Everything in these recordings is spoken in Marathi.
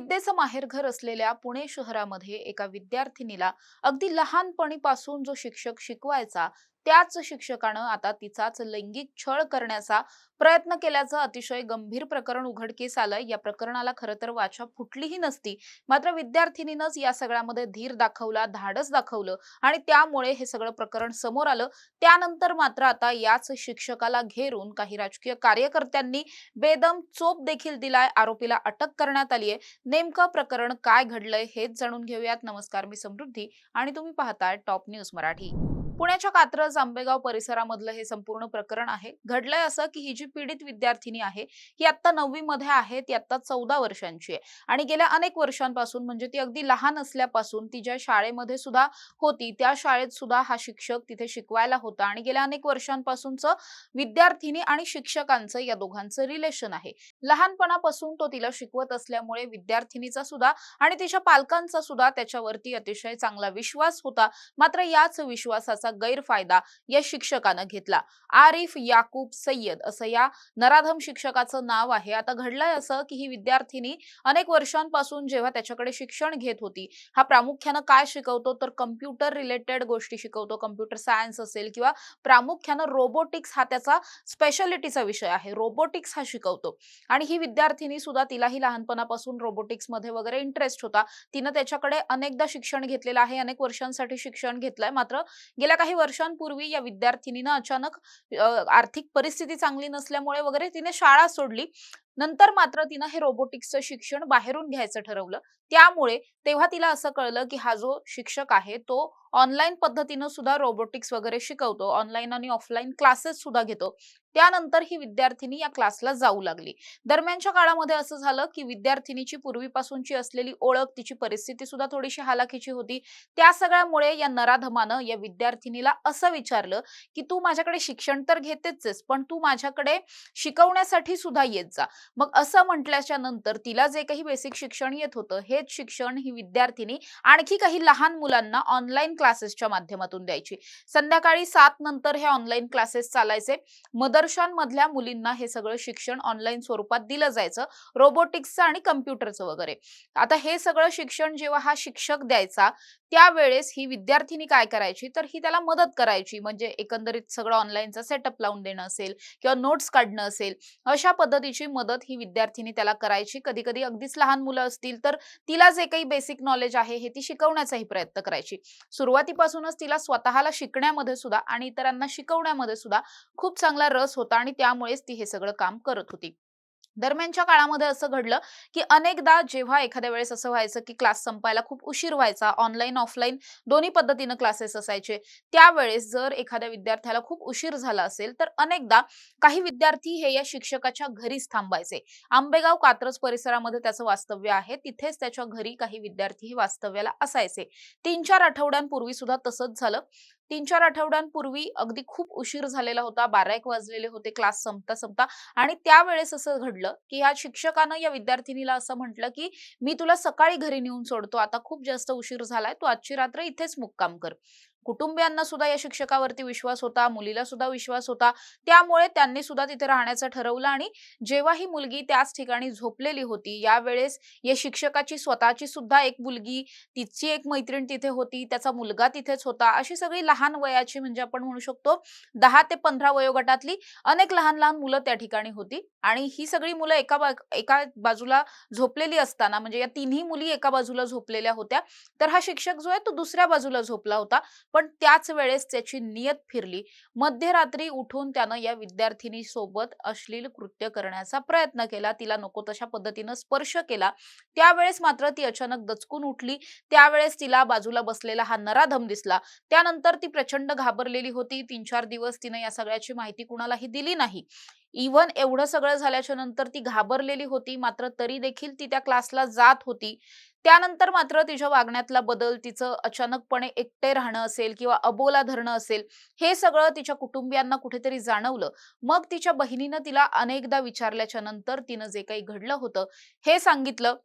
विद्येचं माहेरघर असलेल्या पुणे शहरामध्ये एका विद्यार्थिनीला अगदी लहानपणीपासून जो शिक्षक शिकवायचा त्याच शिक्षकानं आता तिचाच लैंगिक छळ करण्याचा प्रयत्न केल्याचं अतिशय गंभीर प्रकरण उघडकीस आलंय। या प्रकरणाला खरं तर वाचा फुटलीही नसती, मात्र विद्यार्थिनीनंच या सगळ्यामध्ये धीर दाखवला, धाडस दाखवलं आणि त्यामुळे हे सगळं प्रकरण समोर आलं। त्यानंतर मात्र आता याच शिक्षकाला घेरून काही राजकीय कार्यकर्त्यांनी बेदम चोप देखील दिलाय। आरोपीला अटक करण्यात आली आहे। नेमकं प्रकरण काय घडलंय हेच जाणून घेऊयात। नमस्कार, मी समृद्धी आणि तुम्ही पाहताय टॉप न्यूज मराठी। पुण्याच्या कात्रज आंबेगाव परिसरामधलं हे संपूर्ण प्रकरण आहे। घडलंय असं की ही जी पीडित विद्यार्थिनी आहे ही आता 9वी मध्ये आहे, ती आता 14 वर्षांची आहे आणि गेल्या अनेक वर्षांपासून म्हणजे ती अगदी लहान असल्यापासून ती ज्या शाळेमध्ये सुद्धा होती त्या शाळेत सुद्धा हा शिक्षक तिथे शिकवायला होता आणि गेल्या अनेक वर्षांपासूनचं विद्यार्थिनी आणि शिक्षकांचं या दोघांचं रिलेशन आहे। लहानपणापासून तो तिला शिकवत असल्यामुळे विद्यार्थिनीचा सुद्धा आणि तिच्या पालकांचा सुद्धा त्याच्यावरती अतिशय चांगला विश्वास होता। मात्र याच विश्वासाचा गैरफायदा या शिक्षकानं घेतला। आरिफ याकूब सय्यद असं या नराधम शिक्षकाचं नाव आहे। आता घडलंय असं की ही विद्यार्थिनी अनेक वर्षांपासून जेव्हा त्याच्याकडे शिक्षण घेत होती, हा प्रामुख्याने काय शिकवतो तर कम्प्युटर रिलेटेड गोष्टी शिकवतो। कम्प्युटर सायन्स असेल किंवा प्रामुख्याने रोबोटिक्स हा त्याचा स्पेशालिटीचा विषय आहे। रोबोटिक्स हा शिकवतो आणि ही विद्यार्थिनी सुद्धा तिलाही लहानपणापासून रोबोटिक्स मध्ये वगैरे इंटरेस्ट होता। तिने त्याच्याकडे अनेकदा शिक्षण घेतलेलं आहे, अनेक वर्षांसाठी शिक्षण घेतलंय। मात्र गेल्या काही वर्षांपूर्वी या विद्यार्थिनीनं अचानक आर्थिक परिस्थिती चांगली नसल्यामुळे वगैरे तिने शाळा सोडली। नंतर मात्र तिनं हे रोबोटिक्सचं शिक्षण बाहेरून घ्यायचं ठरवलं। त्यामुळे तेव्हा तिला असं कळलं की हा जो शिक्षक आहे तो ऑनलाईन पद्धतीनं सुद्धा रोबोटिक्स वगैरे शिकवतो, ऑनलाईन आणि ऑफलाईन क्लासेस सुद्धा घेतो। त्यानंतर ही विद्यार्थिनी या क्लासला जाऊ लागली। दरम्यानच्या काळामध्ये असं झालं की विद्यार्थिनीची पूर्वीपासूनची असलेली ओळख, तिची परिस्थिती सुद्धा थोडीशी हालाखीची होती। त्या सगळ्यामुळे या नराधमानं या विद्यार्थिनीला असं विचारलं की तू माझ्याकडे शिक्षण तर घेतेच, पण तू माझ्याकडे शिकवण्यासाठी सुद्धा येत जा। मग असं म्हटल्याच्या नंतर तिला जे काही बेसिक शिक्षण येत होतं हेच शिक्षण ही विद्यार्थिनी आणखी काही लहान मुलांना ऑनलाईन क्लासेसच्या माध्यमातून द्यायची। संध्याकाळी 7 नंतर हे ऑनलाईन क्लासेस चालायचे। मदरशांमधल्या मुलींना हे सगळं शिक्षण ऑनलाईन स्वरूपात दिलं जायचं, रोबोटिक्सचं आणि कम्प्युटरचं वगैरे। आता हे सगळं शिक्षण जेव्हा हा शिक्षक द्यायचा त्यावेळेस ही विद्यार्थिनी काय करायची तर ही त्याला मदत करायची, म्हणजे एकंदरीत सगळं ऑनलाईनचा सेटअप लावून देणं असेल किंवा नोट्स काढणं असेल, अशा पद्धतीची मदत ही विद्यार्थिनी त्याला करायची। कधी कधी अगदीच लहान मुलं असतील तर तिला जे काही बेसिक नॉलेज आहे हे ती शिकवण्याचाही प्रयत्न करायची। सुरुवातीपासूनच तिला स्वतःला शिकण्यामध्ये सुद्धा आणि इतरांना शिकवण्यामध्ये सुद्धा खूप चांगला रस होता आणि त्यामुळेच ती हे सगळं काम करत होती। दरम्यानच्या काळामध्ये असं घडलं की अनेकदा जेव्हा एखाद्या वेळेस असं व्हायचं की क्लास संपायला खूप उशीर व्हायचा, ऑनलाईन ऑफलाईन दोन्ही पद्धतीनं क्लासेस असायचे, त्यावेळेस जर एखाद्या विद्यार्थ्याला खूप उशीर झाला असेल तर अनेकदा काही विद्यार्थी हे या शिक्षकाच्या घरीच थांबायचे। आंबेगाव कात्रज परिसरामध्ये त्याचं वास्तव्य आहे, तिथेच त्याच्या घरी काही विद्यार्थी वास्तव्याला असायचे। 3-4 आठवड्यांपूर्वी सुद्धा तसंच झालं। 3-4 आठवड्यांपूर्वी अगदी खूप उशीर झालेला होता, 12-1 वाजलेले होते क्लास संपता संपता आणि त्यावेळेस असं घडलं की ह्या शिक्षकानं या विद्यार्थिनीला असं म्हटलं की मी तुला सकाळी घरी नेऊन सोडतो, आता खूप जास्त उशीर झालाय, तू आजची रात्र इथेच मुक्काम कर। कुटुंबियांना सुद्धा या शिक्षकावरती विश्वास होता, मुलीला सुद्धा विश्वास होता, त्यामुळे त्यांनी सुद्धा तिथे राहण्याचं ठरवलं आणि जेव्हा ही मुलगी त्याच ठिकाणी झोपलेली होती यावेळेस या शिक्षकाची स्वतःची सुद्धा एक मुलगी, तिची एक मैत्रीण तिथे होती, त्याचा मुलगा तिथेच होता, अशी सगळी लहान वयाची म्हणजे आपण म्हणू शकतो 10 ते 15 वयोगटातली अनेक लहान लहान मुलं त्या ठिकाणी होती आणि ही सगळी मुलं एका बाजूला झोपलेली असताना म्हणजे या तिन्ही मुली एका बाजूला झोपलेल्या होत्या, तर हा शिक्षक जो आहे तो दुसऱ्या बाजूला झोपला होता। पण त्याच वेळेस त्याची नियत फिरली। मध्यरात्री उठून त्यानं या विद्यार्थिनी सोबत अश्लील कृत्य करण्याचा प्रयत्न केला, तिला नको तशा पद्धतीनं स्पर्श केला। त्यावेळेस मात्र ती अचानक दचकून उठली। त्यावेळेस तिला बाजूला बसलेला हा नराधम दिसला। त्यानंतर ती प्रचंड घाबरलेली होती। 3-4 दिवस तिने या सगळ्याची माहिती कुणालाही दिली नाही। इव्हन एवढं सगळं झाल्याच्या नंतर ती घाबरलेली होती, मात्र तरी देखील ती त्या क्लासला जात होती। त्यानंतर मात्र तिच्या वागण्यातला बदल, तिचं अचानकपणे एकटे राहणं असेल किंवा अबोला धरणं असेल, हे सगळं तिच्या कुटुंबियांना कुठेतरी जाणवलं। मग तिच्या बहिणीनं तिला अनेकदा विचारल्याच्या नंतर तिनं जे काही घडलं होतं हे सांगितलं।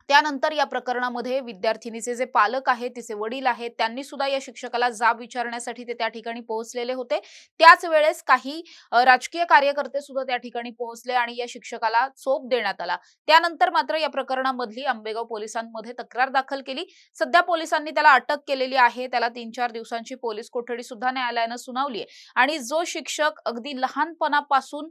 त्यानंतर या प्रकरणामध्ये विद्यार्थिनीचे जे पालक आहेत, तिचे वडील आहेत, त्यांनी सुद्धा या शिक्षकाला जाब विचारण्यासाठी ते त्या ठिकाणी पोहोचलेले होते. त्याच वेळेस काही राजकीय कार्यकर्ते सुद्धा त्या ठिकाणी पोहोचले आणि या शिक्षकाला चोप देण्यात आला. त्यानंतर मात्र या प्रकरणामधली आंबेगाव पोलिसांमध्ये तक्रार दाखल केली. सध्या पोलिसांनी त्याला अटक केलेली आहे. त्याला 3-4 दिवसांची पोलीस कोठडी सुद्धा न्यायालयानं सुनावली आहे. आणि जो शिक्षक अगदी लहानपणापासून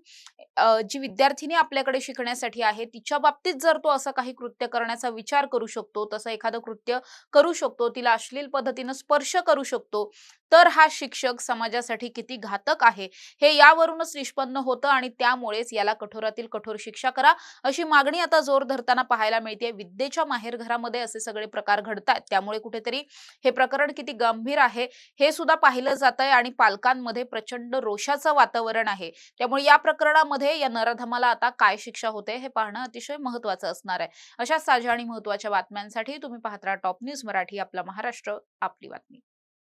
जी विद्यार्थिनी आपल्याकडे शिकण्यासाठी आहे, तिच्या बाबतीत जर तो असं काही कृत्य करण्याचा विचार करू शकतो, तसं एखादं कृत्य करू शकतो, तिला अश्लील पद्धतीनं स्पर्श करू शकतो, तर हा शिक्षक समाजासाठी किती घातक आहे, हे यावरूनच निष्पन्न होतं आणि त्यामुळेच याला कठोरातील कठोर शिक्षा करा, अशी मागणी आता जोर धरताना पाहायला मिळते. विद्येच्या माहेरघरामध्ये असे सगळे प्रकार घडतात. त्यामुळे कुठेतरी हे प्रकरण किती गंभीर आहे, हे सुद्धा पाहिलं जातंय आणि पालकांमध्ये प्रचंड रोषाचं वातावरण आहे. त्यामुळे या प्रकरणामध्ये या नराधमाला आता काय शिक्षा होते हे पाहणं अतिशय महत्त्वाचं असणार आहे. अशा ताज्या आणि महत्त्वाच्या बातम्यांसाठी तुम्ही पाहत राहा टॉप न्यूज मराठी. आपला महाराष्ट्र, आपली बातमी.